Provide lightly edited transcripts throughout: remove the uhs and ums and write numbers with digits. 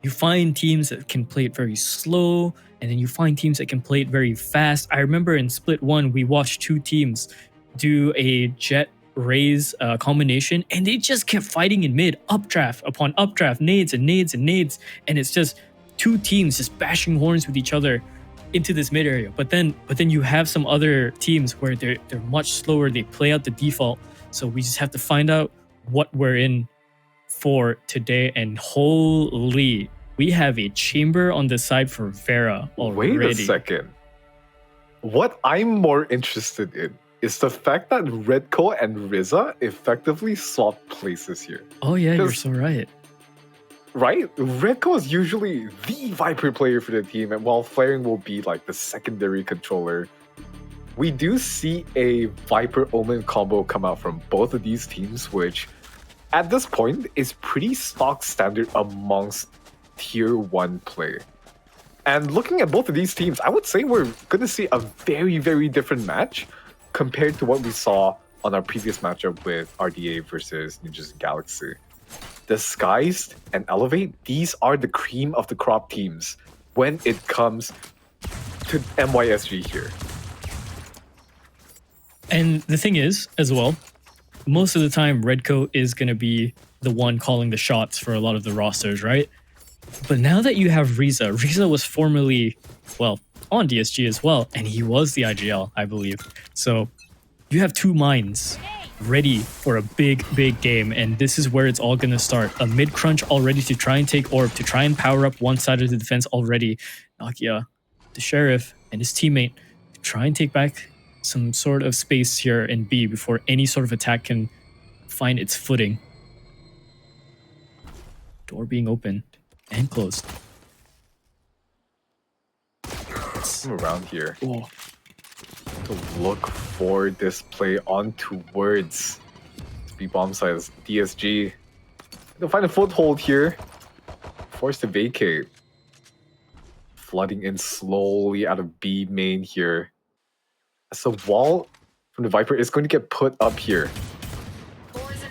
You find teams that can play it very slow, and then you find teams that can play it very fast. I remember in Split 1, we watched two teams do a Jet Raze combination, and they just kept fighting in mid, updraft upon updraft, nades and nades and nades, and it's just two teams just bashing horns with each other into this mid area. But then you have some other teams where they're much slower. They play out the default, so we just have to find out what we're in for today. And holy, we have a chamber on the side for Vera already. Wait a second. What I'm more interested in is the fact that Redco and Riza effectively swapped places here. Oh yeah, you're so right. Right? Redco is usually the Viper player for the team, and while Flaring will be like the secondary controller, we do see a Viper Omen combo come out from both of these teams, which at this point is pretty stock standard amongst tier 1 play. And looking at both of these teams, I would say we're going to see a very, very different match compared to what we saw on our previous matchup with RDA versus Ninjas Galaxy. Disguised and Elevate, these are the cream of the crop teams when it comes to MYSG here. And the thing is, as well, most of the time, Redco is going to be the one calling the shots for a lot of the rosters, right? But now that you have Riza was formerly, well, on DSG as well, and he was the IGL, I believe. So you have two minds ready for a big, big game, and this is where it's all going to start. A mid-crunch already to try and take Orb, to try and power up one side of the defense already. Nakia, the Sheriff, and his teammate to try and take back some sort of space here in B before any sort of attack can find its footing. Door being opened and closed. Around here. Oh. To look for this play on towards B bomb side as DSG. They'll find a foothold here. Forced to vacate. Flooding in slowly out of B main here. So wall from the Viper is going to get put up here.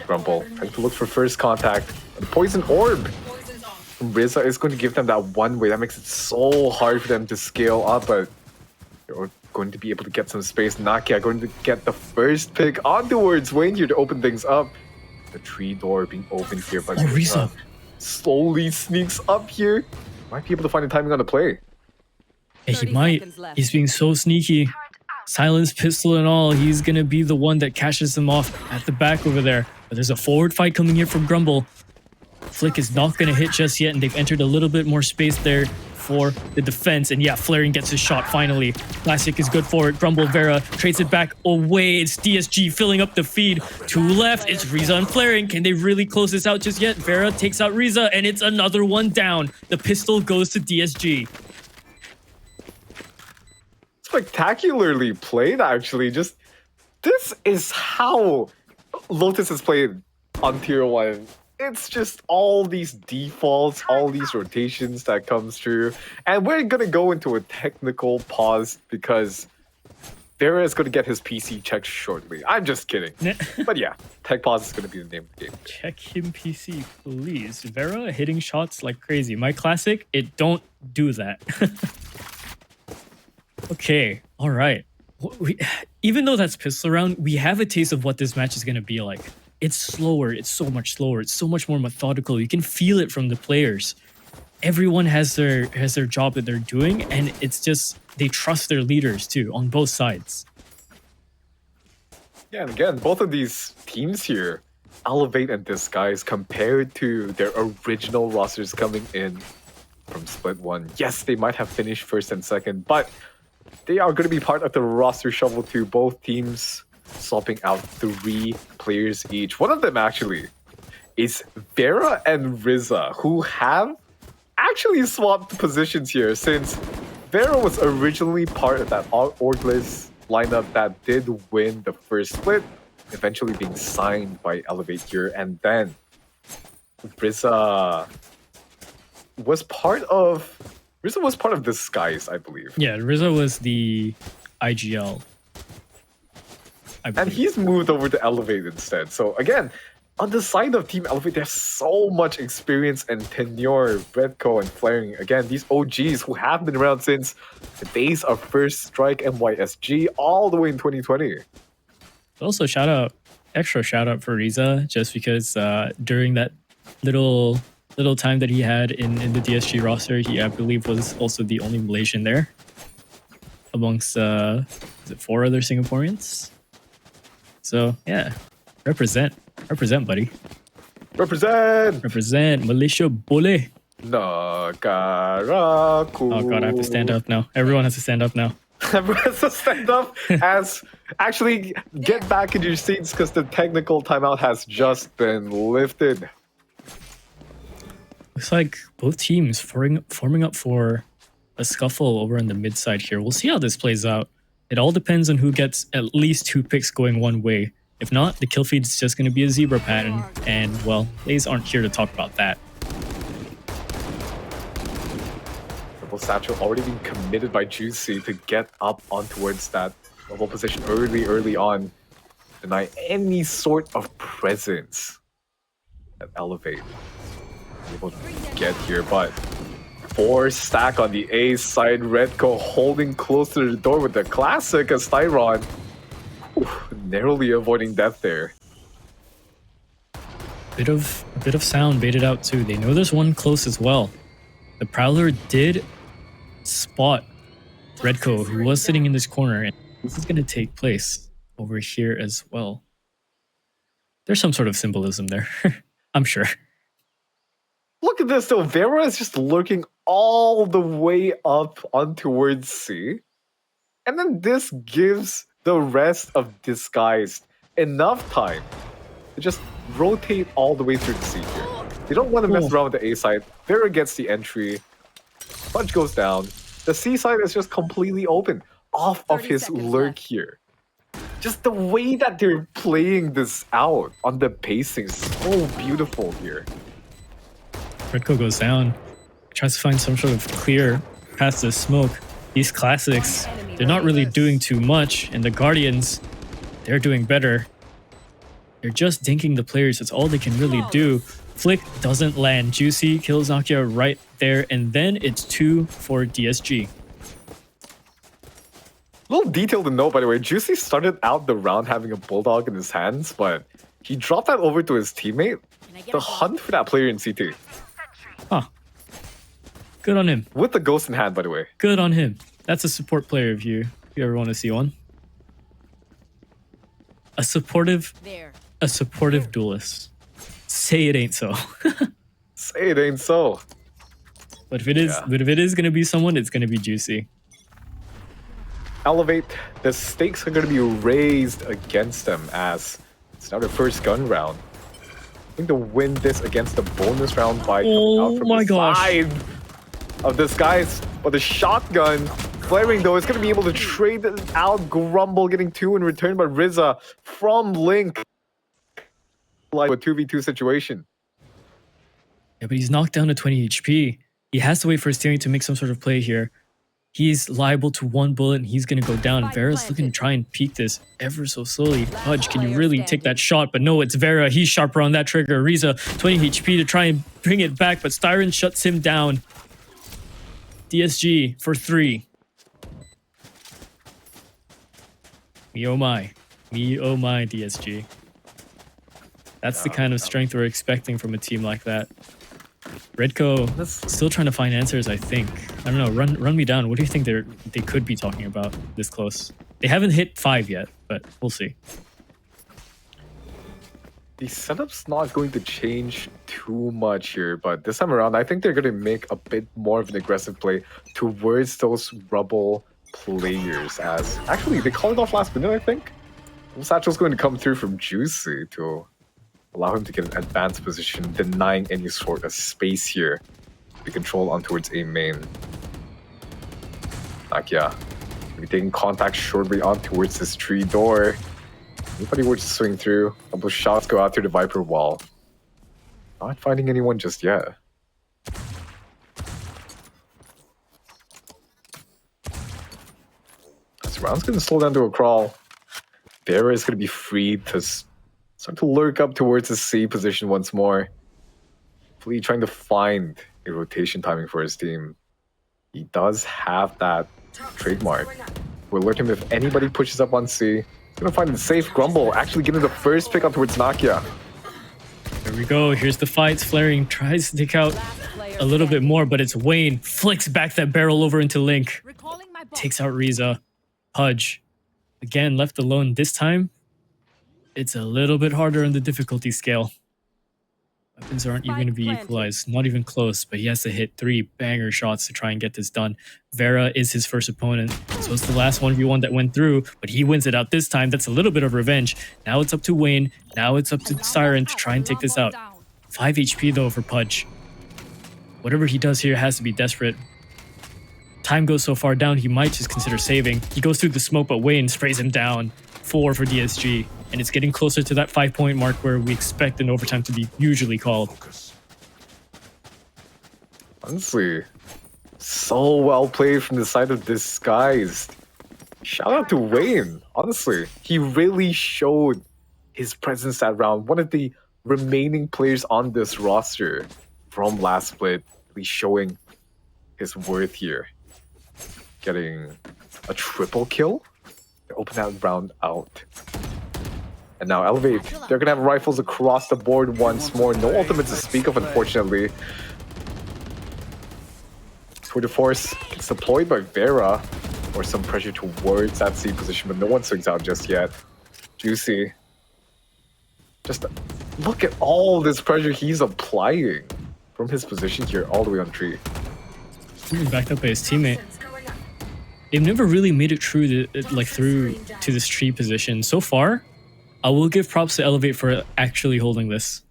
Grumble trying to look for first contact. The poison orb from Riza is going to give them that one way. That makes it so hard for them to scale up, but they're going to be able to get some space. Nakia going to get the first pick on towards Wayne here to open things up. The tree door being opened here, but Riza slowly sneaks up here. Might be able to find the timing on the play. Yeah, he might. He's being so sneaky. Silence pistol and all, he's gonna be the one that cashes them off at the back over there. But there's a forward fight coming here from Grumble. Flick is not gonna hit just yet, and they've entered a little bit more space there for the defense. And yeah, Flaring gets his shot finally. Classic is good for it. Grumble, Vera trades it back away. It's DSG filling up the feed. Two left. It's Riza and Flaring. Can they really close this out just yet? Vera takes out Riza, and it's another one down. The pistol goes to DSG. Spectacularly played, actually. Just this is how Lotus is played on tier 1. It's just all these defaults, all these rotations that comes through, and we're gonna go into a technical pause because Vera is gonna get his PC checked shortly. I'm just kidding. But yeah, tech pause is gonna be the name of the game. Check him PC, please. Vera hitting shots like crazy. My classic, it don't do that. Okay, all right. Even though that's pistol round, we have a taste of what this match is going to be like. It's slower. It's so much slower. It's so much more methodical. You can feel it from the players. Everyone has their job that they're doing, and it's just they trust their leaders too on both sides. Yeah, and again, both of these teams here, Elevate and Disguise, compared to their original rosters coming in from Split 1. Yes, they might have finished first and second, but they are going to be part of the roster shuffle too. Both teams swapping out 3 players each. One of them actually is Vera and Riza, who have actually swapped positions here since Vera was originally part of that Orgless lineup that did win the first split, eventually being signed by Elevate here, and then Riza was part of Disguise, I believe. Yeah, Riza was the IGL. And he's moved over to Elevate instead. So again, On the side of Team Elevate, there's so much experience and tenure. Redco and Flaring, again, these OGs who have been around since the days of First Strike MYSG all the way in 2020. Also, extra shout out for Riza, just because during that little time that he had in the DSG roster, he, I believe, was also the only Malaysian there amongst is it 4 other Singaporeans. So yeah, represent, buddy. Represent Malaysia, boleh. Nagaraku. Oh god, I have to stand up now. Everyone has to stand up now. Everyone has to stand up as actually get back in your seats because the technical timeout has just been lifted. Looks like both teams forming up for a scuffle over on the mid side here. We'll see how this plays out. It all depends on who gets at least 2 picks going one way. If not, the kill feed is just going to be a zebra pattern, and well, Blaze aren't here to talk about that. Double Satchel already being committed by Juicy to get up on towards that level position early on. Deny any sort of presence at Elevate. Able to get here, but 4 stack on the A side. Redco holding close to the door with the classic as Styron. Narrowly avoiding death there. A bit of sound baited out too. They know there's one close as well. The Prowler did spot Redco, who was sitting in this corner, and this is going to take place over here as well. There's some sort of symbolism there, I'm sure. Look at this though. Vera is just lurking all the way up on towards C. And then this gives the rest of Disguised enough time to just rotate all the way through the C here. They don't want to mess around with the A side. Vera gets the entry. Punch goes down. The C side is just completely open off of his lurk here. Just the way that they're playing this out on the pacing is so beautiful here. Redco goes down. Tries to find some sort of clear past the smoke. These classics, they're not really doing too much, and the Guardians, they're doing better. They're just dinking the players. That's all they can really do. Flick doesn't land. Juicy kills Nakia right there, and then it's 2 for DSG. Little detail to note, by the way, Juicy started out the round having a bulldog in his hands, but he dropped that over to his teammate to hunt for that player in CT. Huh. Good on him. With the ghost in hand, by the way. Good on him. That's a support player if you ever want to see one. A supportive duelist. Say it ain't so. Say it ain't so. But if it is, gonna be someone, it's gonna be Juicy. Elevate, the stakes are gonna be raised against them as it's now the first gun round. I think to win this against the bonus round by coming out from the side of this guy's, but the shotgun Flaring though is gonna be able to trade out Grumble, getting 2 in return, but Riza from Link like a 2v2 situation. Yeah, but he's knocked down to 20 HP. He has to wait for his teammate to make some sort of play here. He's liable to 1 bullet and he's gonna go down. Vera's looking to try and peek this ever so slowly. Pudge, can you really take that shot? But no, it's Vera. He's sharper on that trigger. Riza, 20 HP to try and bring it back, but Styron shuts him down. DSG for 3. Me oh my. Me oh my, DSG. That's the kind of strength we're expecting from a team like that. Redco still trying to find answers, I think. I don't know, run me down. What do you think they could be talking about this close? They haven't hit 5 yet, but we'll see. The setup's not going to change too much here, but this time around, I think they're going to make a bit more of an aggressive play towards those Rubble players, as actually they called it off last minute, I think. Satchel's going to come through from Juicy to allow him to get an advanced position, denying any sort of space here to control on towards A main. Nakia will be taking contact shortly on towards this tree door. Anybody were to swing through, a couple shots go out through the Viper wall. Not finding anyone just yet. This round's gonna slow down to a crawl. Vera is gonna be free to Start to lurk up towards the C position once more. Flea trying to find a rotation timing for his team. He does have that trademark. We'll alert him if anybody pushes up on C. He's gonna find the safe. Grumble actually getting the first pick up towards Nakia. There we go. Here's the fights. Flaring tries to take out a little bit more, but it's Wayne. Flicks back that barrel over into Link. Takes out Riza. Pudge. Again, left alone this time. It's a little bit harder on the difficulty scale. Weapons aren't even going to be equalized. Not even close, but he has to hit 3 banger shots to try and get this done. Vera is his first opponent, so it's the last 1v1 that went through, but he wins it out this time. That's a little bit of revenge. Now it's up to Wayne. Now it's up to Siren to try and take this out. 5 HP though for Pudge. Whatever he does here has to be desperate. Time goes so far down, he might just consider saving. He goes through the smoke, but Wayne sprays him down. 4 for DSG. And it's getting closer to that 5-point mark where we expect an overtime to be usually called. Honestly, so well played from the side of Disguised. Shout out to Wayne. Honestly, he really showed his presence that round. One of the remaining players on this roster from last split, really showing his worth here. Getting a triple kill to open that round out. And now Elevate, they're gonna have rifles across the board once more. No ultimates to speak of, unfortunately. Tour de Force gets deployed by Vera, or some pressure towards that C position, but no one swings out just yet. Juicy. Just look at all this pressure he's applying from his position here all the way on tree. He's backed up by his teammate. They've never really made it through to this tree position. So far, I will give props to Elevate for actually holding this.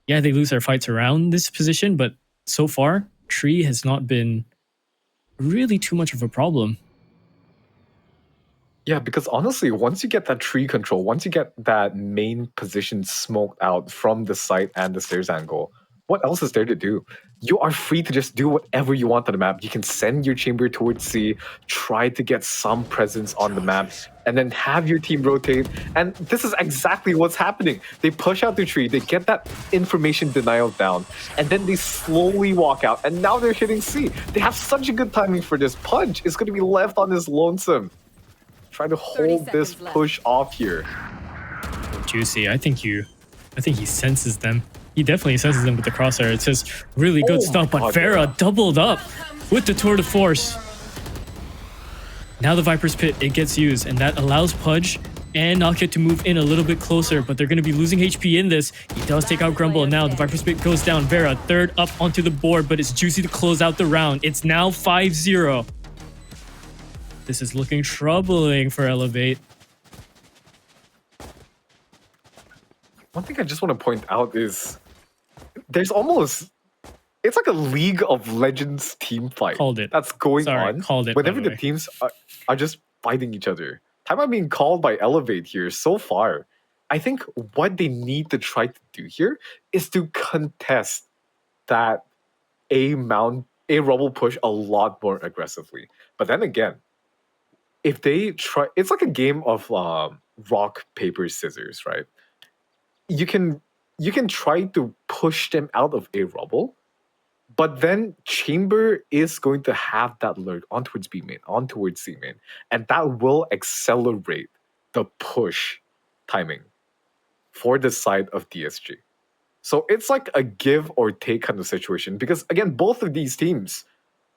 Yeah, they lose their fights around this position, but so far, tree has not been really too much of a problem. Yeah, because honestly, once you get that tree control, once you get that main position smoked out from the site and the stairs angle, what else is there to do? You are free to just do whatever you want on the map. You can send your chamber towards C, try to get some presence on the map, and then have your team rotate. And this is exactly what's happening. They push out the tree, they get that information denial down, and then they slowly walk out, and now they're hitting C. They have such a good timing for this. Pudge is going to be left on his lonesome. Trying to hold this push off here. Juicy, I think he senses them. He definitely senses them with the crosshair. It says really good stuff, but Vera doubled up with the Tour de Force. Now the Viper's Pit, it gets used, and that allows Pudge and Nakia to move in a little bit closer, but they're going to be losing HP in this. He does take out Grumble, and now the Viper's Pit goes down. Vera, third up onto the board, but it's Juicy to close out the round. It's now 5-0. This is looking troubling for Elevate. One thing I just want to point out is there's almost, it's like a League of Legends team fight that's going on. Whenever the teams are just fighting each other. Time I'm being called by Elevate here so far. I think what they need to try to do here is to contest that A rubble push a lot more aggressively. But then again, if they try, it's like a game of rock, paper, scissors, right? You can try to push them out of A rubble, but then Chamber is going to have that lurk on towards B main, on towards C main, and that will accelerate the push timing for the side of DSG. So it's like a give or take kind of situation, because again, both of these teams,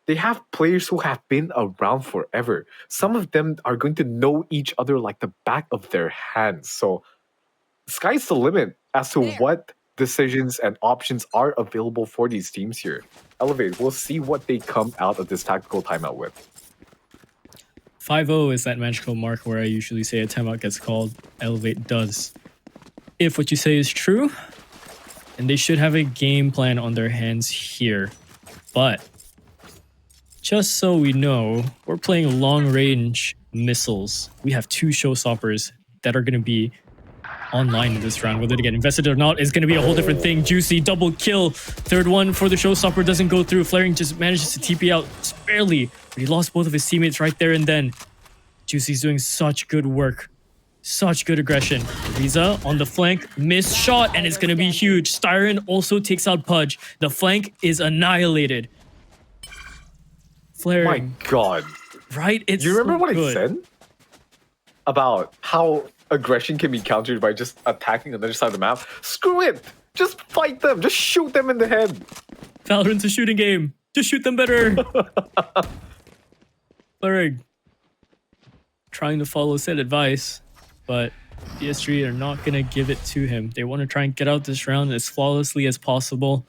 they have players who have been around forever. Some of them are going to know each other like the back of their hands. So sky's the limit as to what decisions and options are available for these teams here. Elevate, we'll see what they come out of this tactical timeout with. 5-0 is that magical mark where I usually say a timeout gets called. Elevate does. If what you say is true, then they should have a game plan on their hands here. But just so we know, we're playing long-range missiles. We have 2 showstoppers that are going to be online in this round. Whether they get invested or not is going to be a whole different thing. Juicy, double kill. Third one for the showstopper doesn't go through. Flaring just manages to TP out just barely. But he lost both of his teammates right there and then. Juicy's doing such good work. Such good aggression. Riza on the flank, missed shot, and it's gonna be huge. Styron also takes out Pudge. The flank is annihilated. Flaring. My God. Right? It's You remember so what good. I said? About how aggression can be countered by just attacking the other side of the map? Screw it! Just fight them! Just shoot them in the head! Valorant's a shooting game. Just shoot them better. Flaring. Trying to follow said advice, but VSG are not going to give it to him. They want to try and get out this round as flawlessly as possible.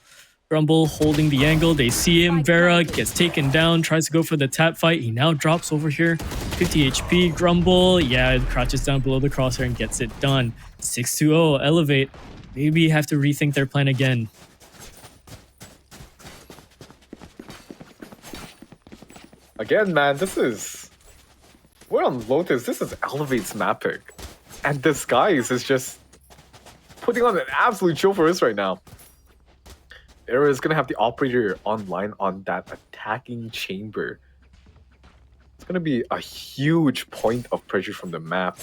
Grumble holding the angle. They see him. Vera gets taken down, tries to go for the tap fight. He now drops over here. 50 HP. Grumble, yeah, crouches down below the crosshair and gets it done. 6-2-0, elevate. Maybe have to rethink their plan again. Again, man, this is... We're on Lotus. This is Elevate's map pick. And Disguise is just putting on an absolute show for us right now. Era is going to have the operator online on that attacking chamber. It's going to be a huge point of pressure from the map.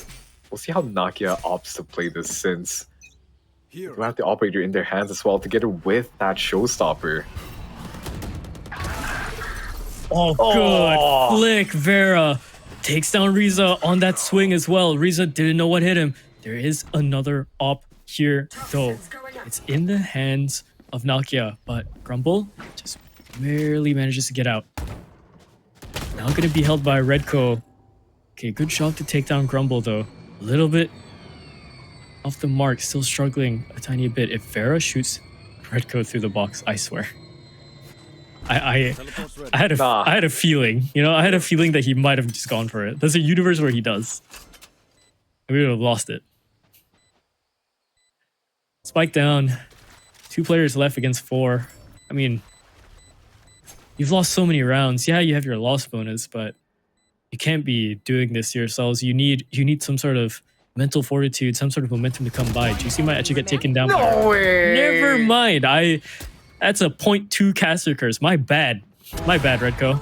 We'll see how Nakia opts to play this since they have the operator in their hands as well together with that showstopper. Oh, good flick. Vera takes down Riza on that swing as well. Riza didn't know what hit him. There is another op here, though. It's in the hands of Nakia, but Grumble just barely manages to get out. Now going to be held by Redco. Okay, good shot to take down Grumble, though. A little bit off the mark, still struggling a tiny bit. If Vera shoots Redco through the box, I swear. I had a feeling, you know, I had a feeling that he might have just gone for it. There's a universe where he does. We would have lost it. Spike down. 2 players left against 4. I mean, you've lost so many rounds. Yeah, you have your loss bonus, but you can't be doing this to yourselves. You need some sort of mental fortitude, some sort of momentum to come by. Juicy might actually get taken down. No way! Never mind. That's a 0.2 caster curse. My bad. My bad, Redco.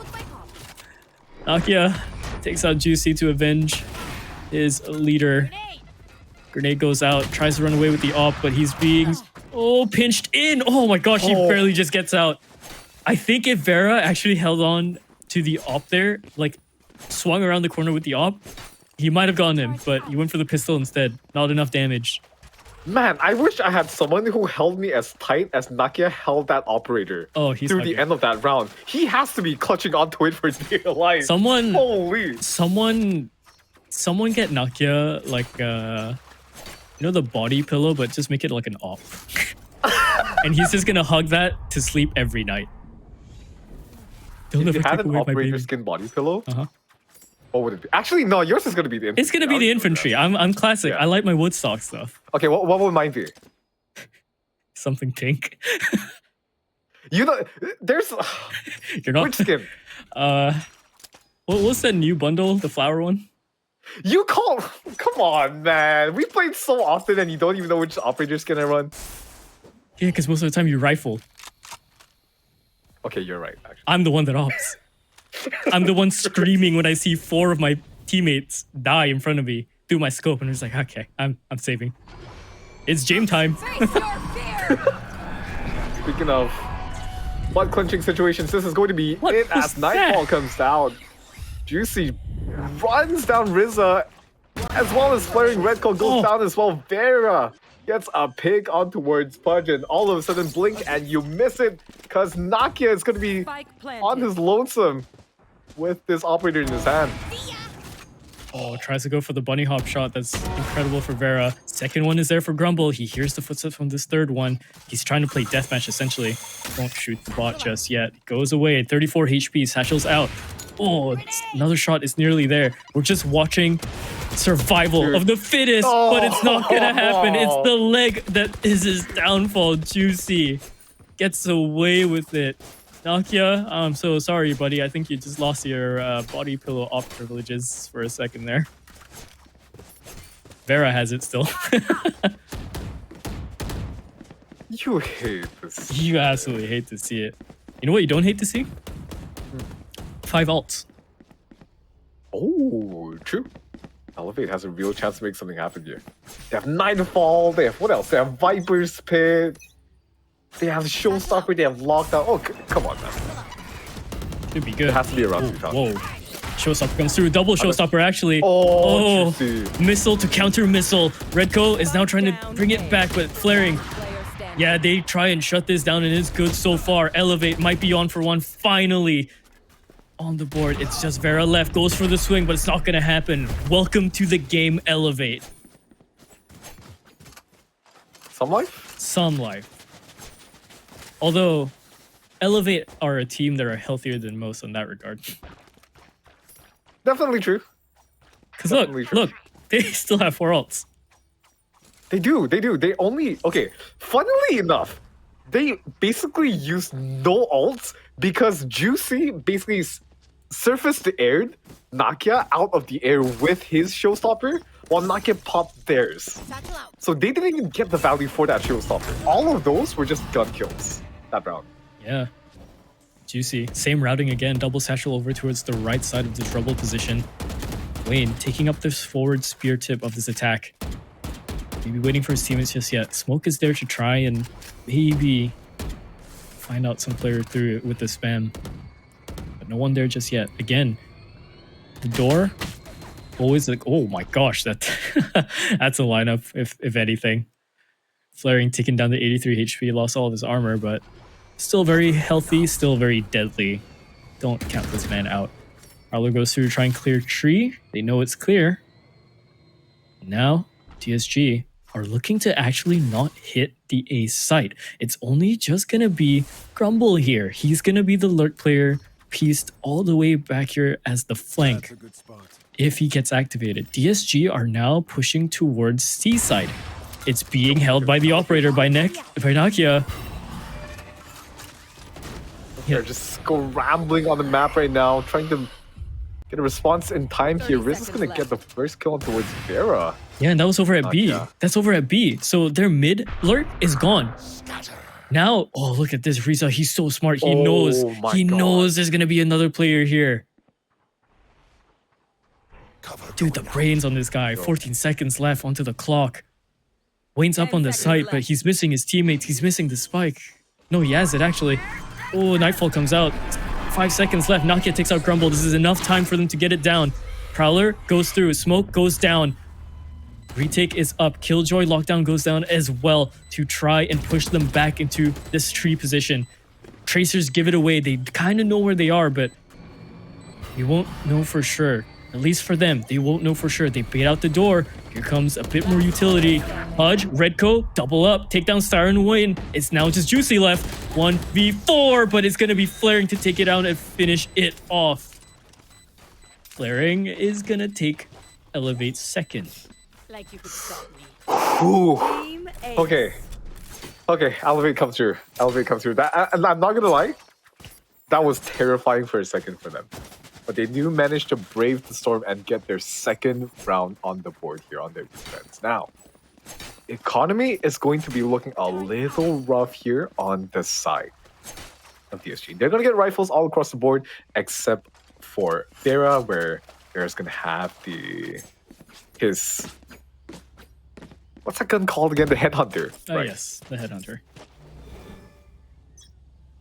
Nakia takes out Juicy to avenge his leader. Grenade goes out, tries to run away with the op, but he's being pinched in. Oh my gosh, he barely just gets out. I think if Vera actually held on to the op there, like swung around the corner with the op, he might have gotten him, but he went for the pistol instead. Not enough damage. Man, I wish I had someone who held me as tight as Nakia held that operator through the end of that round. He has to be clutching onto it for dear life. Someone get Nakia like you know the body pillow, but just make it like an op. And he's just gonna hug that to sleep every night. If you had an operator skin body pillow, what would it be? Actually, no, yours is gonna be the infantry. It's gonna be the infantry. I'm classic. Yeah. I like my Woodstock stuff. Okay, what would mine be? Something pink. You know, there's... You're not... Which skin? What's that new bundle? The flower one? You call... Come on, man. We played so often and you don't even know which operator skin I run. Yeah, because most of the time you rifle. Okay, you're right, actually. I'm the one that opts. I'm the one screaming when I see 4 of my teammates die in front of me through my scope, and it's like, okay, I'm saving. It's game time. Speaking of butt clenching situations, this is going to be it as Nightfall comes down. Juicy runs down Riza, as well as flaring Redco goes down as well. Vera gets a pick on towards Pudge, and all of a sudden blink and you miss it because Nakia is going to be on his lonesome with this operator in his hand. Tries to go for the bunny hop shot. That's incredible for Vera. Second one is there for Grumble. He hears the footsteps from this third one. He's trying to play deathmatch essentially. Won't shoot the bot just yet. Goes away. 34 HP. Satchel's out. Another shot is nearly there. We're just watching survival of the fittest, but it's not gonna happen. It's the leg that is his downfall. Juicy gets away with it. Nakia, I'm so sorry, buddy. I think you just lost your body pillow op privileges for a second there. Vera has it still. You hate this. You absolutely hate to see it. You know what you don't hate to see? 5 ults. Oh, true. Elevate has a real chance to make something happen here. They have Nightfall, they have what else? They have Viper's Pit, they have Showstopper, they have Lockdown. Oh, come on, man. Should be good. It has to be around to be found. Whoa. Showstopper comes through. Double Showstopper, actually. Oh, juicy. Missile to counter missile. Redco is now trying to bring it back, but flaring. Yeah, they try and shut this down, and it's good so far. Elevate might be on for one. Finally on the board. It's just Vera left. Goes for the swing, but it's not going to happen. Welcome to the game, Elevate. Some life? Some life. Although, Elevate are a team that are healthier than most in that regard. Definitely true. Because Definitely true. look, they still have 4 ults. They do. They only... Okay, funnily enough, they basically use no ults because Juicy basically surfaced the air Nakia out of the air with his Showstopper while Nakia popped theirs. So they didn't even get the value for that Showstopper. All of those were just gun kills that round. Yeah. Juicy. Same routing again. Double satchel over towards the right side of the trouble position. Wayne taking up this forward spear tip of this attack. Maybe waiting for his teammates just yet. Smoke is there to try and maybe find out some player through it with the spam. But no one there just yet. Again, the door. Always like, oh my gosh, that that's a lineup, if anything. Flaring taking down the 83 HP, lost all of his armor, but still very healthy, still very deadly. Don't count this man out. Arlo goes through to try and clear tree. They know it's clear. Now, DSG are looking to actually not hit the A site. It's only just going to be Grumble here. He's going to be the lurk player, pieced all the way back here as the flank. If he gets activated. DSG are now pushing towards C side. It's being held by the operator, by Nakia. They're just scrambling on the map right now, trying to get a response in time here. Riz is going to get the first kill towards Vera. Yeah, and that was over at B. Yeah. That's over at B. So their mid lurk is gone. Now, oh, look at this. Riza, he's so smart. He knows. He knows there's going to be another player here. Dude, the brains on this guy. 14 seconds left onto the clock. Wayne's up on the site, but he's missing his teammates. He's missing the spike. No, he has it, actually. Oh, Nightfall comes out. 5 seconds left. Nakia takes out Grumble. This is enough time for them to get it down. Prowler goes through. Smoke goes down. Retake is up. Killjoy lockdown goes down as well to try and push them back into this tree position. Tracers give it away. They kind of know where they are, but we won't know for sure. At least for them, they won't know for sure. They bait out the door. Here comes a bit more utility. Hudge, Redco, double up, take down Star and Wayne. It's now just Juicy left. 1v4, but it's going to be Flaring to take it out and finish it off. Flaring is going to take Elevate second. Like you could stop me. Ooh. Team Ace. Okay, Elevate comes through. Elevate comes through. I'm not going to lie. That was terrifying for a second for them. But they do manage to brave the storm and get their second round on the board here on their defense. Now, economy is going to be looking a little rough here on the side of DSG. They're going to get rifles all across the board, except for Vera, where Vera's going to have his... What's that gun called again? The Headhunter. Oh, right. yes, the Headhunter.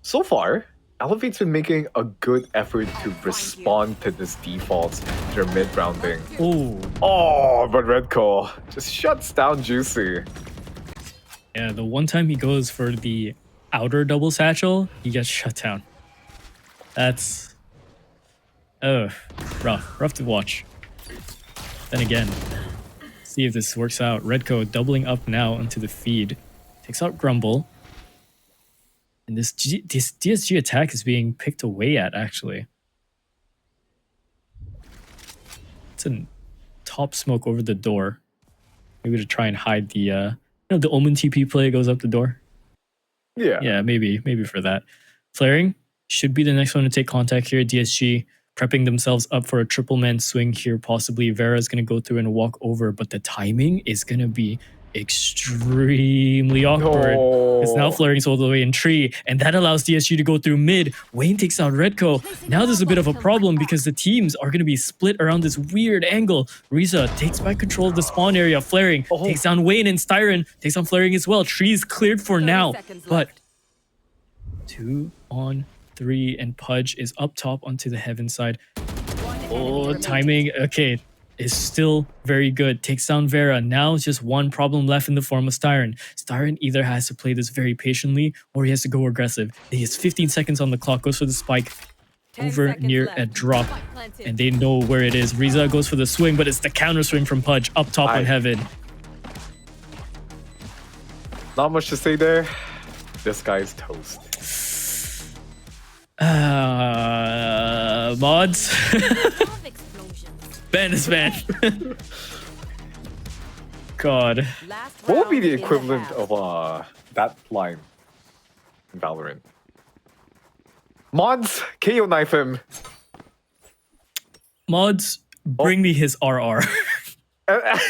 So far, Elevate's been making a good effort to respond to this default, their mid-rounding. Oh, but Redco just shuts down Juicy. Yeah, the one time he goes for the outer double satchel, he gets shut down. That's... oh, rough to watch. Then again, see if this works out. Redco doubling up now into the feed. Takes out Grumble. And this DSG attack is being picked away at, actually. It's a top smoke over the door. Maybe to try and hide the, the Omen TP play goes up the door. Yeah. Yeah, maybe for that. Flaring should be the next one to take contact here. DSG prepping themselves up for a triple man swing here, possibly. Vera's going to go through and walk over, but the timing is going to be extremely awkward. Because now Flaring's all the way in tree, and that allows DSG to go through mid. Wayne takes out Redco. Now there's a bit of a problem because the teams are going to be split around this weird angle. Riza takes back control of the spawn area. Flaring takes down Wayne, and Styron takes on Flaring as well. Tree's cleared for now, but 2 on 3, and Pudge is up top onto the heaven side. Oh, timing. Okay. Is still very good. Takes down Vera. Now it's just one problem left in the form of Styron. Styron either has to play this very patiently or he has to go aggressive. He has 15 seconds on the clock, goes for the spike over near a drop, and they know where it is. Riza goes for the swing, but it's the counter swing from Pudge up top on heaven. Not much to say there. This guy's toast. Mods. Ban is ban. God. What would be the equivalent of that line in Valorant? Mods, KO knife him. Mods, bring me his RR. That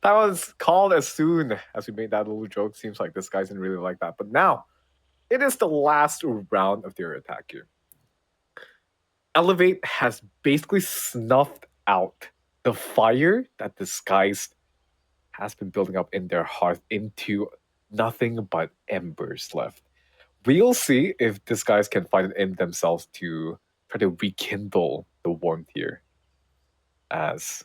was called as soon as we made that little joke. Seems like this guy didn't really like that. But now, it is the last round of their attack here. Elevate has basically snuffed out the fire that this guys has been building up in their heart into nothing but embers left. We'll see if these guys can find it in themselves to try to rekindle the warmth here. As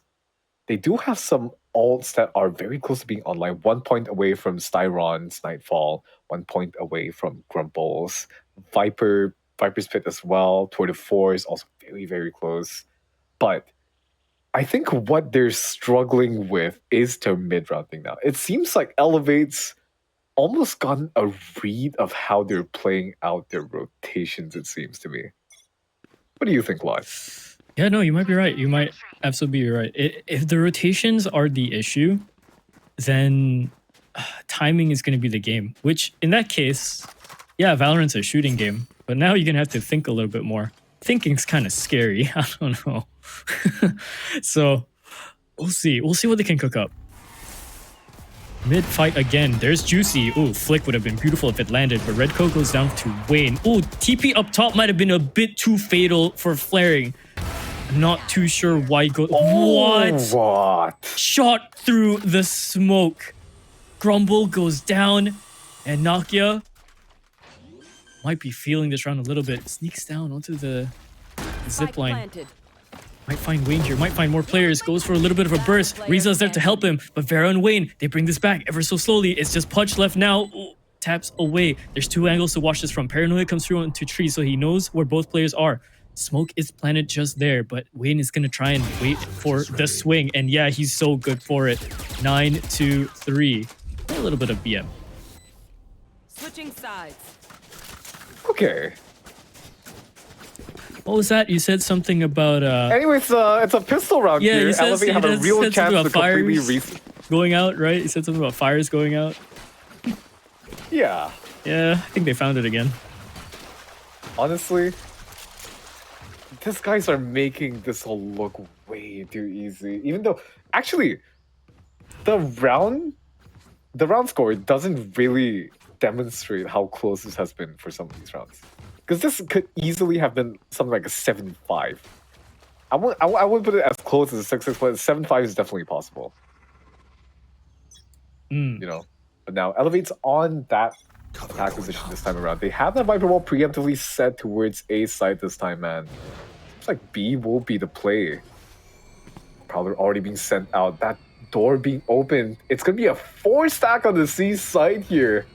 they do have some ults that are very close to being online. 1 point away from Styron's Nightfall, 1 point away from Grumble's. Viper's Pit as well. Tour de Force also very, very close. But I think what they're struggling with is their mid-round thing now. It seems like Elevate's almost gotten a read of how they're playing out their rotations, it seems to me. What do you think, Live? Yeah, no, you might be right. You might absolutely be right. If the rotations are the issue, then timing is going to be the game. Which, in that case, yeah, Valorant's a shooting game. But now you're going to have to think a little bit more. Thinking's kind of scary. I don't know. So, we'll see. We'll see what they can cook up. Mid-fight again. There's Juicy. Ooh, Flick would have been beautiful if it landed, but Redco goes down to Wayne. Ooh, TP up top might have been a bit too fatal for Flaring. I'm not too sure why he goes... What? Shot through the smoke. Grumble goes down, and Nokia might be feeling this round a little bit. Sneaks down onto the zip line. Might find Wayne here, might find more players. Goes for a little bit of a burst. Riza's there to help him, but Vera and Wayne, they bring this back ever so slowly. It's just Pudge left now. Ooh, taps away. There's 2 angles to watch this from. Paranoia comes through onto tree, so he knows where both players are. Smoke is planted just there, but Wayne is going to try and wait for the swing. And yeah, he's so good for it. 9-2-3. A little bit of BM. Switching sides. Okay. What was that? You said something about Anyways, it's a pistol round yeah, here. you said, Elevate have a real chance to completely going out, right? You said something about fires going out. Yeah. Yeah, I think they found it again. Honestly, these guys are making this all look way too easy. Even though, actually, the round score doesn't really demonstrate how close this has been for some of these rounds. Because this could easily have been something like a 7-5. I wouldn't put it as close as a 6-6, but 7-5 is definitely possible. You know, but now Elevate's on that attack position this time around. They have that Viper Wall preemptively set towards A side this time, man. Seems like B will be the play. Prowler already being sent out. That door being opened. It's gonna be a 4 stack on the C side here.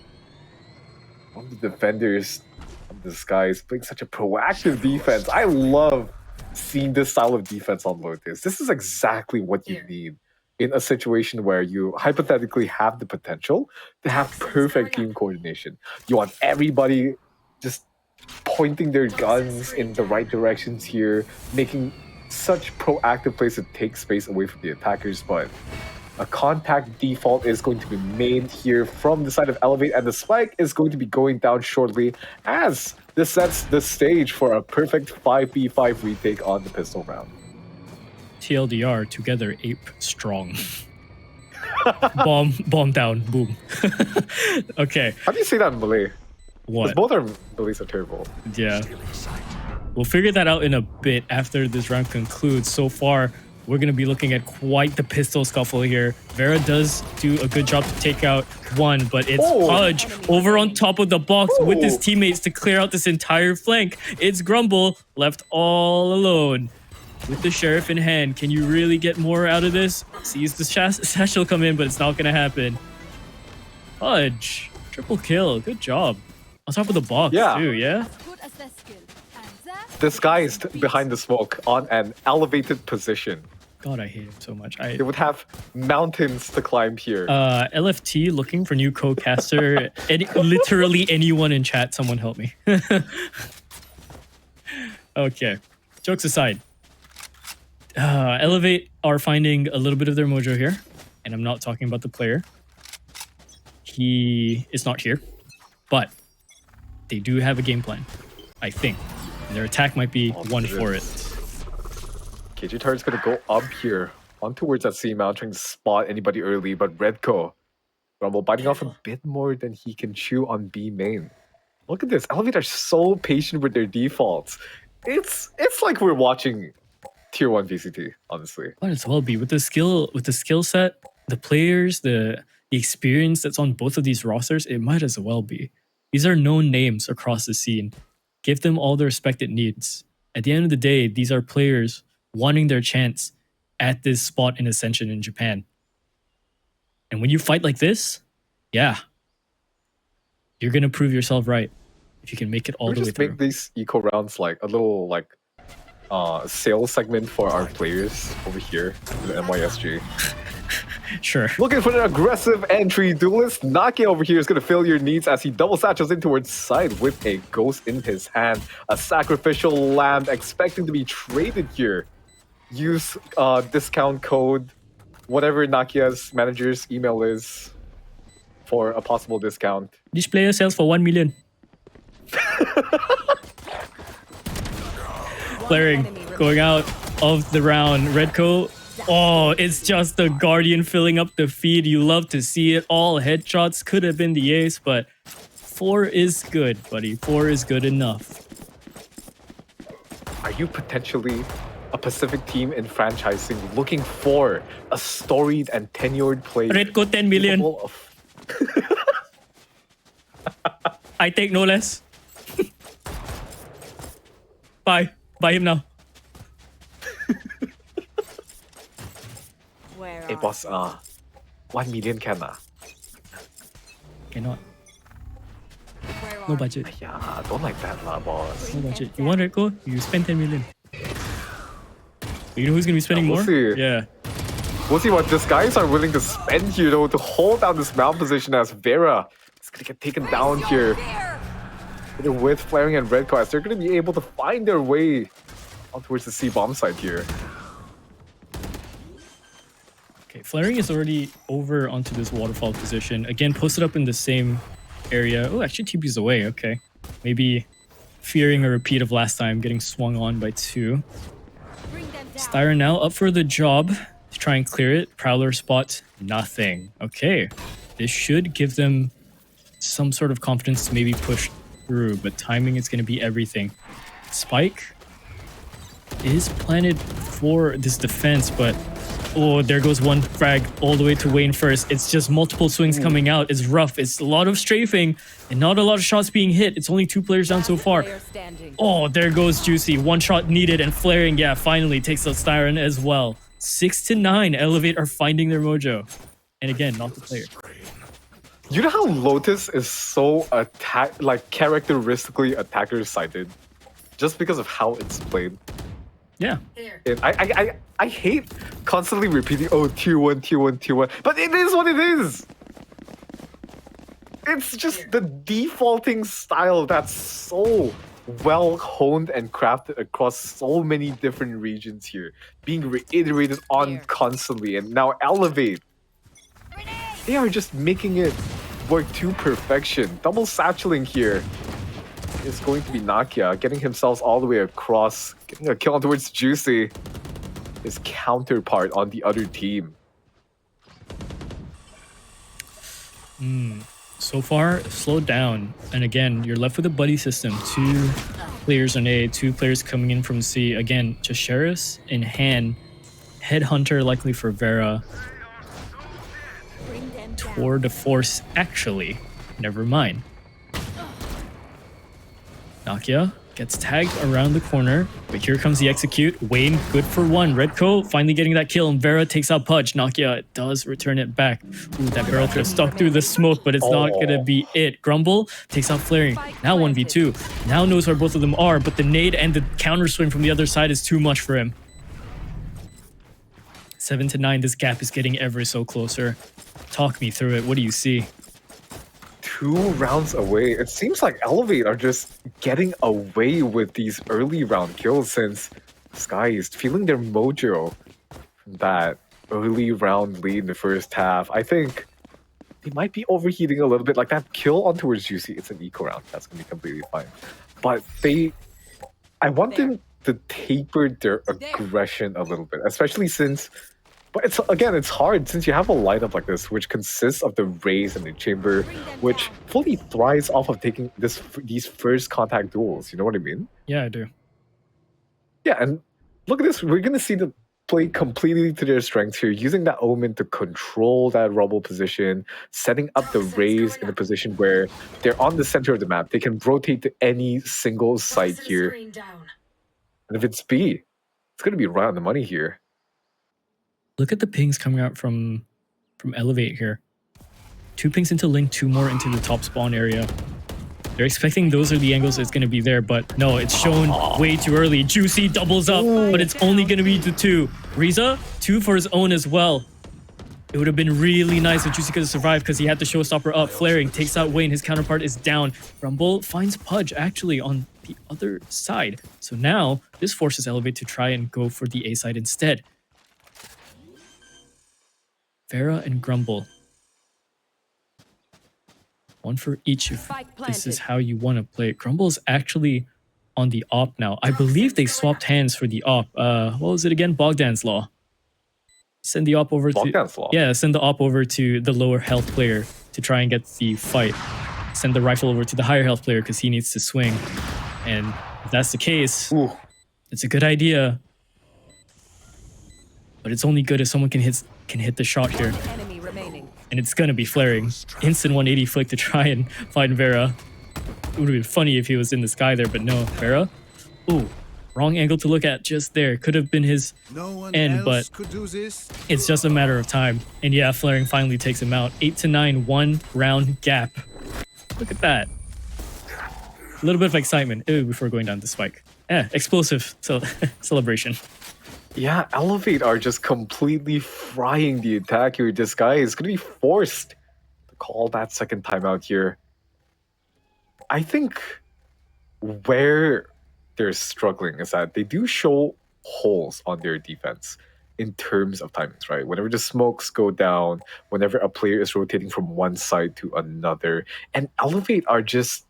One of the defenders of this guy is playing such a proactive defense. I love seeing this style of defense on Lotus. This is exactly what you need in a situation where you hypothetically have the potential to have perfect team coordination. You want everybody just pointing their guns in the right directions here, making such proactive plays to take space away from the attackers, but a contact default is going to be made here from the side of Elevate, and the spike is going to be going down shortly as this sets the stage for a perfect 5v5 retake on the pistol round. TLDR, together ape strong. Bomb down. Boom. Okay. How do you say that in Malay? Because What? both our Malays are terrible. Yeah. We'll figure that out in a bit after this round concludes. So far, we're going to be looking at quite the pistol scuffle here. Vera does do a good job to take out one, but it's Pudge over on top of the box with his teammates to clear out this entire flank. It's Grumble left all alone with the Sheriff in hand. Can you really get more out of this? Sees the satchel come in, but it's not going to happen. Pudge, triple kill. Good job. On top of the box, too, yeah? Disguised behind the smoke on an elevated position. God, I hate him so much. They would have mountains to climb here. LFT looking for new co-caster. Literally anyone in chat, someone help me. Okay, jokes aside. Elevate are finding a little bit of their mojo here. And I'm not talking about the player. He is not here. But they do have a game plan, I think. Their attack might be one for it. KJ Tart's gonna go up here on towards that C mount, trying to spot anybody early, but Redco Rumble biting off a bit more than he can chew on B main. Look at this. Elevate are so patient with their defaults. It's like we're watching tier 1 VCT, honestly. Might as well be with the skill set, the players, the experience that's on both of these rosters, it might as well be. These are known names across the scene. Give them all the respect it needs. At the end of the day, these are players wanting their chance at this spot in Ascension in Japan. And when you fight like this, yeah, you're going to prove yourself right if you can make it all the way through. Make these eco rounds like a little sales segment for our players over here in the MYSG. Sure. Looking for an aggressive entry, Duelist Nakia over here is going to fill your needs as he double satchels in towards side with a ghost in his hand. A sacrificial lamb expecting to be traded here. Use discount code, whatever Nakia's manager's email is, for a possible discount. This player sells for 1 million. Flaring, going out of the round. Redco. Oh, it's just the Guardian filling up the feed. You love to see it. All headshots could have been the ace, but 4 is good, buddy. 4 is good enough. Are you potentially a Pacific team in franchising looking for a storied and tenured player? Redco 10 million. I take no less. Buy him now. Hey boss, 1 million can Cannot. No budget. Yeah, don't like that lah, boss. No budget. You want Redco? You spend 10 million. You know who's gonna be spending we'll more? See. Yeah. We'll see what these guys are willing to spend here though to hold down this mount position as Vera is gonna get taken down here. With Flaring and Redco as they're gonna be able to find their way on towards the C bomb side here. Okay, Flaring is already over onto this waterfall position. Again, posted up in the same area. Oh, actually TP's away. Okay. Maybe fearing a repeat of last time, getting swung on by 2. Styron now up for the job to try and clear it. Prowler spot, nothing. Okay. This should give them some sort of confidence to maybe push through, but timing is going to be everything. Spike is planted for this defense, but oh, there goes one frag all the way to Wayne first. It's just multiple swings coming out. It's rough. It's a lot of strafing and not a lot of shots being hit. It's only 2 players down so far. Oh, there goes Juicy. 1 shot needed and Flaring, yeah, finally takes out Styron as well. 6 to 9. Elevate are finding their mojo. And again, not the player. You know how Lotus is so characteristically attacker-sided? Just because of how it's played. Yeah. And I hate constantly repeating, oh, tier 1, tier 1, tier 1. But it is what it is! It's just the defaulting style that's so well honed and crafted across so many different regions here. Being reiterated on constantly. And now Elevate. They are just making it work to perfection. Double satcheling here is going to be Nakia, getting himself all the way across, getting a kill on towards Juicy, his counterpart on the other team. So far, slowed down. And again, you're left with a buddy system. 2 players on A, 2 players coming in from C. Again, Jasharis in hand. Headhunter likely for Vera. Tour de force, actually. Never mind. Nakia gets tagged around the corner, but here comes the execute. Wayne, good for 1. Redco finally getting that kill, and Vera takes out Pudge. Nakia does return it back. Ooh, that barrel could have stuck through the smoke, but it's not going to be it. Grumble takes out Flaring. Now 1v2. Now knows where both of them are, but the nade and the counter swing from the other side is too much for him. 7 to 9, this gap is getting ever so closer. Talk me through it. What do you see? 2 rounds away. It seems like Elevate are just getting away with these early round kills since Sky is feeling their mojo from that early round lead in the first half. I think they might be overheating a little bit. Like that kill on towards Juicy, it's an eco round. That's going to be completely fine. But I want them to taper their aggression a little bit, especially since... But it's hard since you have a lineup like this, which consists of the Raze and the Chamber, which fully thrives off of taking these first contact duels. You know what I mean? Yeah, I do. Yeah, and look at this. We're going to see them play completely to their strengths here, using that Omen to control that Rubble position, setting up the Raze in a position where they're on the center of the map. They can rotate to any single site here. And if it's B, it's going to be right on the money here. Look at the pings coming out from Elevate here. 2 pings into Link, 2 more into the top spawn area. They're expecting those are the angles that's going to be there, but no, it's shown way too early. Juicy doubles up, but it's only going to be the 2. Riza, 2 for his own as well. It would have been really nice if Juicy could have survived because he had the showstopper up. Flaring takes out Wayne. His counterpart is down. Rumble finds Pudge actually on the other side. So now this forces Elevate to try and go for the A side instead. Vera and Grumble. 1 for each if this is how you want to play it. Grumble's actually on the op now. I believe they swapped hands for the op. What was it again? Bogdan's Law. Send the op over Bogdan's Law? Yeah, send the op over to the lower health player to try and get the fight. Send the rifle over to the higher health player because he needs to swing. And if that's the case, it's a good idea. But it's only good if someone can hit the shot here. And it's gonna be Flaring. Instant 180 flick to try and find Vera. It would have been funny if he was in the sky there, but no. Vera? Ooh, wrong angle to look at just there. Could have been his end, but it's just a matter of time. And yeah, Flaring finally takes him out. 8 to 9, 1 round gap. Look at that. A little bit of excitement before going down the spike. Explosive celebration. Yeah, Elevate are just completely frying the attack here. This guy is going to be forced to call that second timeout here. I think where they're struggling is that they do show holes on their defense in terms of timings, right? Whenever the smokes go down, whenever a player is rotating from one side to another, and Elevate are just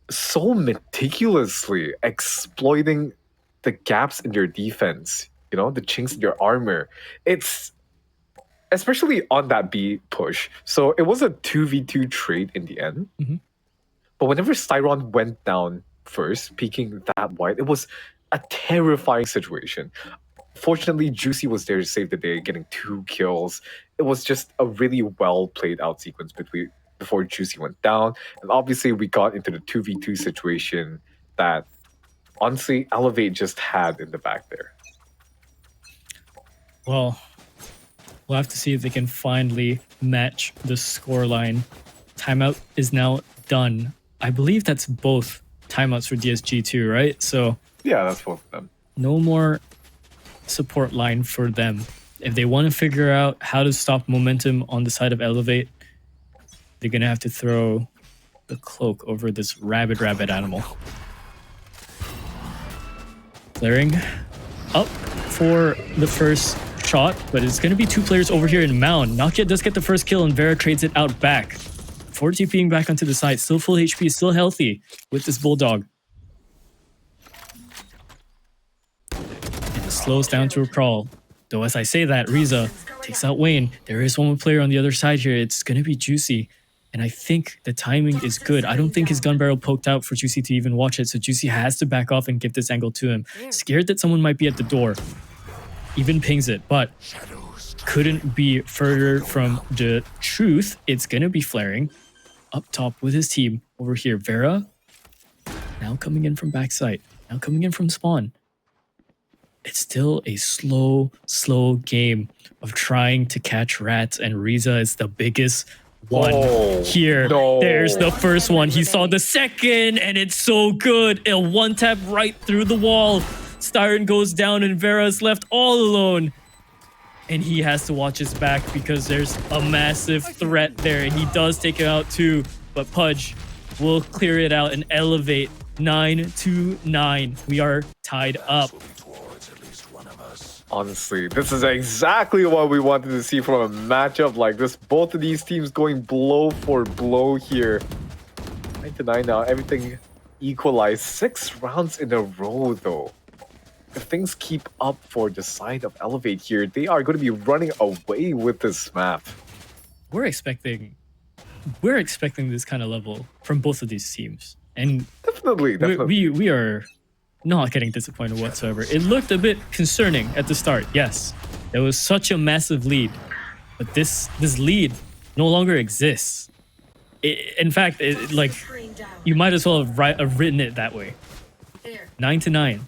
so meticulously exploiting the gaps in their defense. You know, the chinks in your armor. It's especially on that B push. So it was a 2v2 trade in the end. But whenever Styron went down first, peeking that wide, it was a terrifying situation. Fortunately, Juicy was there to save the day, getting 2 kills. It was just a really well played out sequence before Juicy went down. And obviously we got into the 2v2 situation that honestly Elevate just had in the back there. Well, we'll have to see if they can finally match the scoreline. Timeout is now done. I believe that's both timeouts for DSG too, right? So yeah, that's both of them. No more support line for them. If they want to figure out how to stop momentum on the side of Elevate, they're going to have to throw the cloak over this rabid animal. Flaring up for the first shot, but it's going to be 2 players over here in Mound. Nakia does get the first kill and Vera trades it out back. 4 TPing back onto the side, still full HP, still healthy with this Bulldog. And it slows down to a crawl. Though as I say that, Riza takes out Wayne. There is one more player on the other side here. It's going to be Juicy. And I think the timing is good. I don't think his gun barrel poked out for Juicy to even watch it. So Juicy has to back off and give this angle to him. Scared that someone might be at the door. Even pings it, but couldn't be further from the truth. It's going to be flaring up top with his team over here. Vera now coming in from backside. Now coming in from spawn. It's still a slow game of trying to catch rats, and Riza is the biggest one here. No. There's the first one. He saw the second, and it's so good. A one tap right through the wall. Styron goes down, and Vera's left all alone. And he has to watch his back because there's a massive threat there, and he does take it out too. But Pudge will clear it out and elevate 9-9. We are tied up. Honestly, this is exactly what we wanted to see from a matchup like this. Both of these teams going blow for blow here. 9-9 now, everything equalized. 6 rounds in a row though. If things keep up for the side of Elevate here, they are going to be running away with this map. We're expecting this kind of level from both of these teams. And Definitely. we are not getting disappointed whatsoever. It looked a bit concerning at the start. Yes, there was such a massive lead, but this lead no longer exists. In fact, like you might as well have written it that way. 9-9,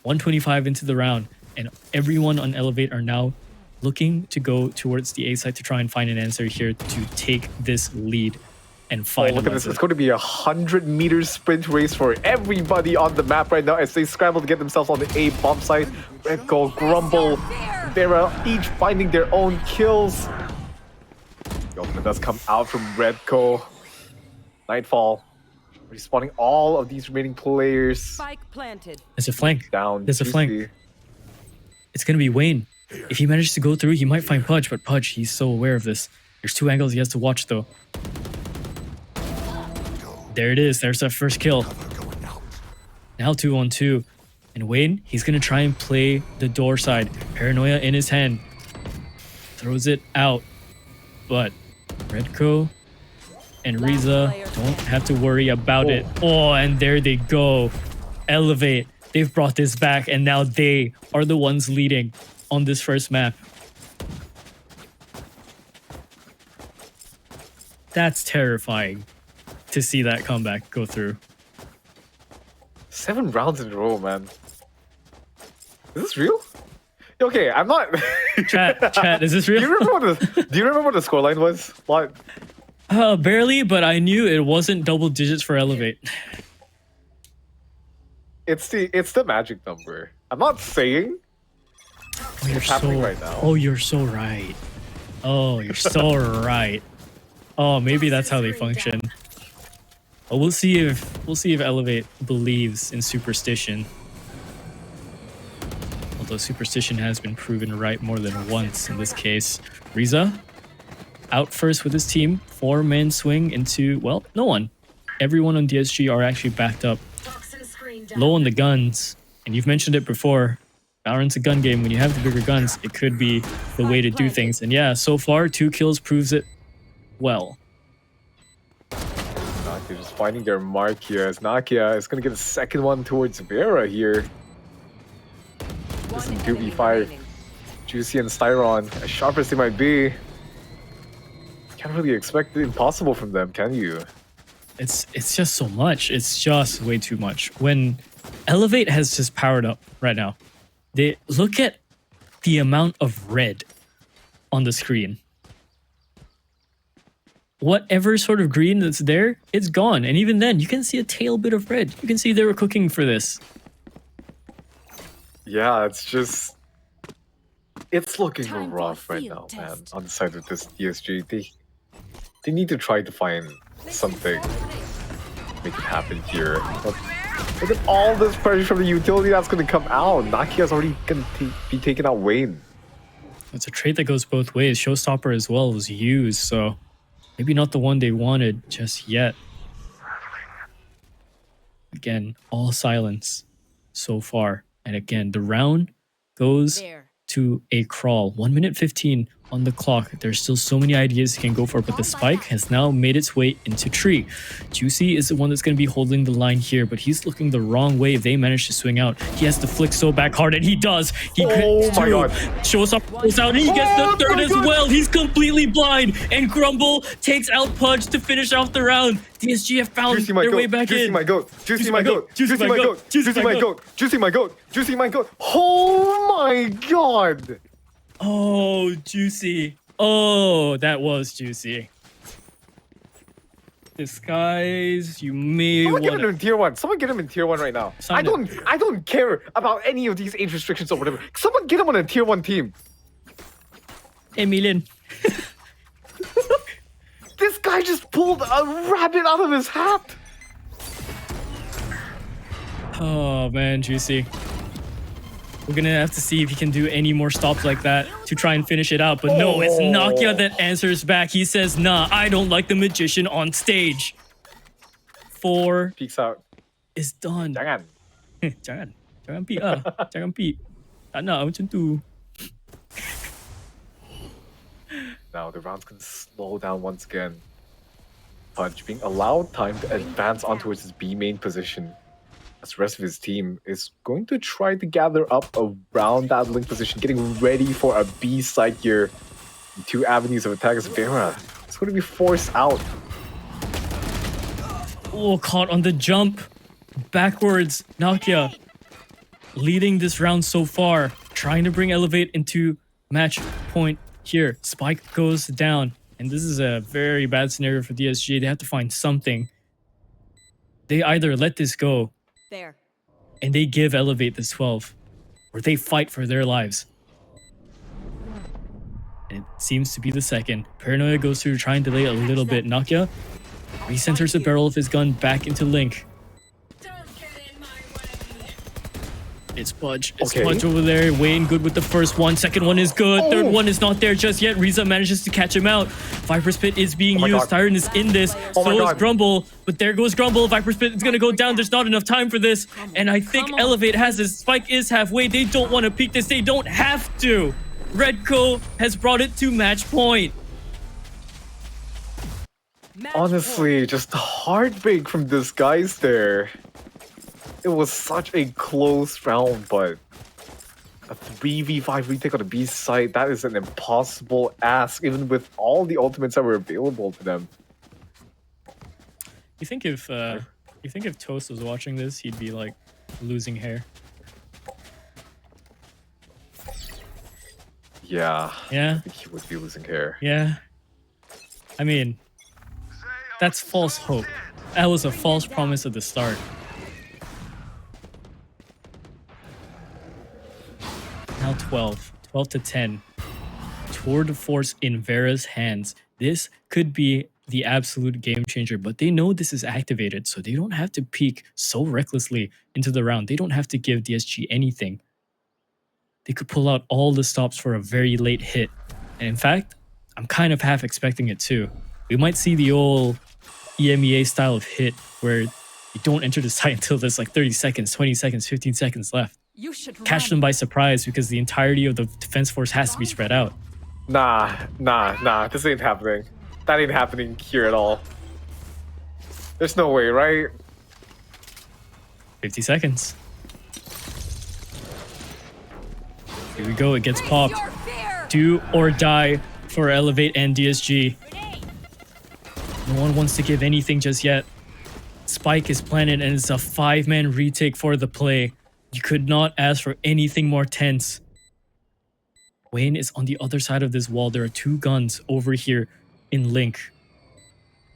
125 into the round, and everyone on Elevate are now looking to go towards the A side to try and find an answer here to take this lead. And look at this. It's going to be a 100-meter sprint race for everybody on the map right now as they scramble to get themselves on the A bomb site. Redco, Grumble, Vera, each finding their own kills. The ultimate does come out from Redco. Nightfall. Respawning all of these remaining players. Spike planted. There's a flank. Down. There's a flank. It's going to be Wayne. If he manages to go through, he might find Pudge, but Pudge, he's so aware of this. There's 2 angles he has to watch though. There it is. There's that first kill. Now 2-on-2. And Wayne, he's going to try and play the door side. Paranoia in his hand. Throws it out. But Redco and Riza don't have to worry about it. Oh, and there they go. Elevate. They've brought this back, and now they are the ones leading on this first map. That's terrifying to see that comeback go through. 7 rounds in a row, man. Is this real? Okay, I'm not. Chat, is this real? Do you remember what the scoreline was? What? Barely, but I knew it wasn't double digits for Elevate. It's the magic number. I'm not saying it's happening right now. Oh, you're so right. Oh, you're so right. Oh, maybe that's how they function. Well, we'll see if Elevate believes in superstition. Although superstition has been proven right more than once in this case. Riza out first with his team. 4-man swing into, well, no one. Everyone on DSG are actually backed up. Low on the guns. And you've mentioned it before. Valorant's a gun game. When you have the bigger guns, it could be the way to do things. And yeah, so far, 2 kills proves it well. They're just finding their mark here as Nakia is going to get a second one towards Vera here. This is 2v5. Juicy and Styron, as sharp as they might be, can't really expect the impossible from them, can you? It's just so much. It's just way too much. When Elevate has just powered up right now, they look at the amount of red on the screen. Whatever sort of green that's there, it's gone. And even then, you can see a tail bit of red. You can see they were cooking for this. Yeah, it's looking rough right now, man. On the side of this DSG, they need to try to find something, make it happen here. But then all this pressure from the utility that's going to come out. Nakia's already going to be taking out Wayne. It's a trait that goes both ways. Showstopper as well was used, so maybe not the one they wanted just yet. Again, all silence so far. And again, the round goes to a crawl. 1 minute 15 on the clock. There's still so many ideas he can go for, but the spike has now made its way into tree. Juicy is the one that's going to be holding the line here, but he's looking the wrong way if they manage to swing out. He has to flick so back hard, and he does. He gets my two. God. Shows up, goes out, and he gets the third as well. He's completely blind, and Grumble takes out Pudge to finish off the round. DSG have found Juicy my their goat. way back Juicy in. my goat. Juicy my goat. Juicy Juicy my my goat. goat. Juicy Juicy my goat. Juicy my goat. Juicy my goat. Oh my God. Oh, Juicy. Oh, that was Juicy. Disguise, you may Someone get want him in tier 1. Someone get him in tier 1 right now. Sign I don't care about any of these age restrictions or whatever. Someone get him on a tier 1 team. Emilian. This guy just pulled a rabbit out of his hat. Oh, man, Juicy. We're gonna have to see if he can do any more stops like that to try and finish it out. But no, it's Nakia that answers back. He says, nah, I don't like the magician on stage. 4 Peeks out. is done. Jangan. Jangan peek ah. Jangan peek. Tak nak macam tu. Now the rounds can slow down once again. Pudge being allowed time to advance on towards his B main position. As the rest of his team is going to try to gather up around that link position, getting ready for a B side here. The 2 avenues of attack as Vera is going to be forced out. Oh, caught on the jump. Backwards. Nakia leading this round so far. Trying to bring Elevate into match point here. Spike goes down. And this is a very bad scenario for DSG. They have to find something. They either let this go There. and they give Elevate this 12, or they fight for their lives. And it seems to be the second. Paranoia goes through, try and delay a little bit. Nakia recenters the barrel of his gun back into Link. It's Pudge. It's Okay. Pudge over there. Wayne good with the first one. Second one is good. Third one is not there just yet. Riza manages to catch him out. Viper's Pit is being my used. God. Tyron is in this. Oh my So is God. Grumble. But there goes Grumble. Viper's Pit is going to go down. There's not enough time for this. And I think Come on. Elevate has this. Spike is halfway. They don't want to peek this. They don't have to. Redco has brought it to match point. Match Honestly, just heartbreak from this guys there. It was such a close round, but a 3v5 retake on the B side, that is an impossible ask, even with all the ultimates that were available to them. You think if Toast was watching this, he'd be like losing hair? Yeah, Yeah. I think he would be losing hair. Yeah. I mean, that's false hope. That was a false promise at the start. Now 12 to 10. Tour de force in Vera's hands. This could be the absolute game changer, but they know this is activated, so they don't have to peek so recklessly into the round. They don't have to give DSG anything. They could pull out all the stops for a very late hit. And in fact, I'm kind of half expecting it too. We might see the old EMEA style of hit where you don't enter the site until there's like 30 seconds, 20 seconds, 15 seconds left. You should Catch them by surprise because the entirety of the defense force has to be spread out. Nah, this ain't happening. That ain't happening here at all. There's no way, right? 50 seconds. Here we go, it gets popped. Do or die for Elevate and DSG. No one wants to give anything just yet. Spike is planted and it's a 5-man retake for the play. You could not ask for anything more tense. Wayne is on the other side of this wall. There are 2 guns over here in Link.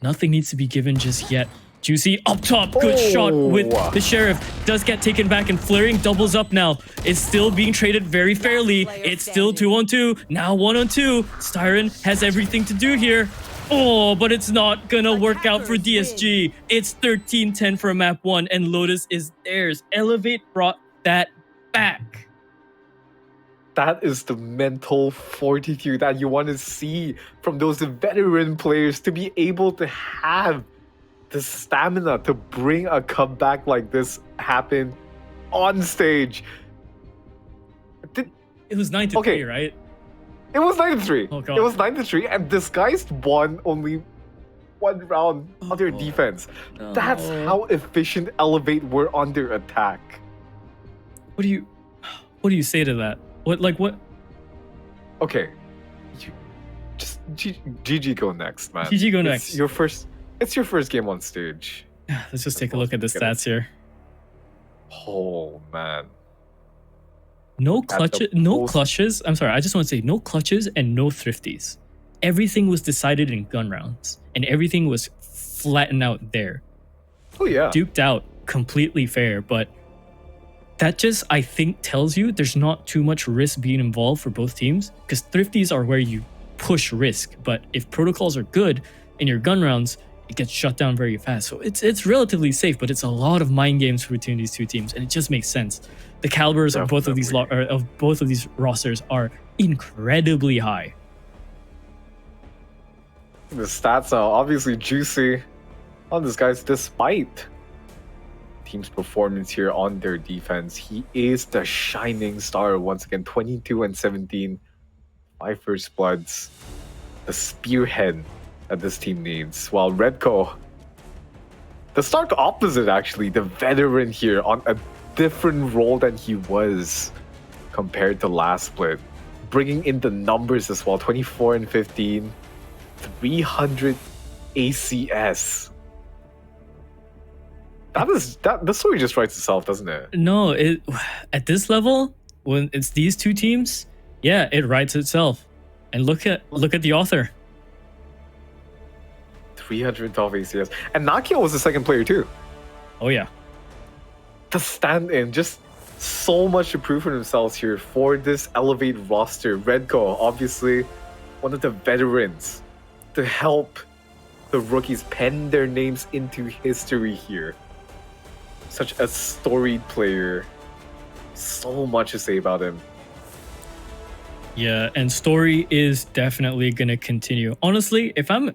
Nothing needs to be given just yet. Juicy up top. Good shot with the Sheriff. Does get taken back and Flaring doubles up now. It's still being traded very fairly. It's still 2-on-2. Now 1-on-2. Styron has everything to do here. Oh, but it's not gonna work out for DSG. It's 13-10 for map 1 and Lotus is theirs. Elevate brought that back. That is the mental fortitude that you want to see from those veteran players, to be able to have the stamina to bring a comeback like this happen on stage. It was 9-3, right? It was 9-3. Oh, God. It was 9-3, and Disguised won only one round on their Oh, defense. That's no. how efficient Elevate were on their attack. What do you say to that? What? Okay, just GG go next, man. GG go It's next. It's your first game on stage. Let's just take a look at the stats here. Oh man. No At the clutches. No post- clutches. I'm sorry. I just want to say no clutches and no thrifties. Everything was decided in gun rounds, and everything was flattened out there, Oh yeah. duped out, completely fair. But that just, I think, tells you there's not too much risk being involved for both teams, because thrifties are where you push risk. But if protocols are good in your gun rounds, it gets shut down very fast. So it's relatively safe, but it's a lot of mind games between these two teams, and it just makes sense. The calibers of both of these rosters are incredibly high. The stats are obviously juicy on this guy's despite team's performance here on their defense. He is the shining star once again. 22 and 17, 5 first bloods, the spearhead that this team needs. While Redco, the stark opposite actually, the veteran here on a different role than he was compared to last split, bringing in the numbers as well. 24 and 15, 300 ACS. The story just writes itself, doesn't it? No, at this level, when it's these two teams, yeah, it writes itself. And look at the author. 312 ACS. And Nakia was the second player too. Oh yeah. The stand-in, just so much to prove for themselves here for this Elevate roster. Redco, obviously one of the veterans to help the rookies pen their names into history here. Such a storied player. So much to say about him. Yeah, and story is definitely gonna continue. Honestly, if I'm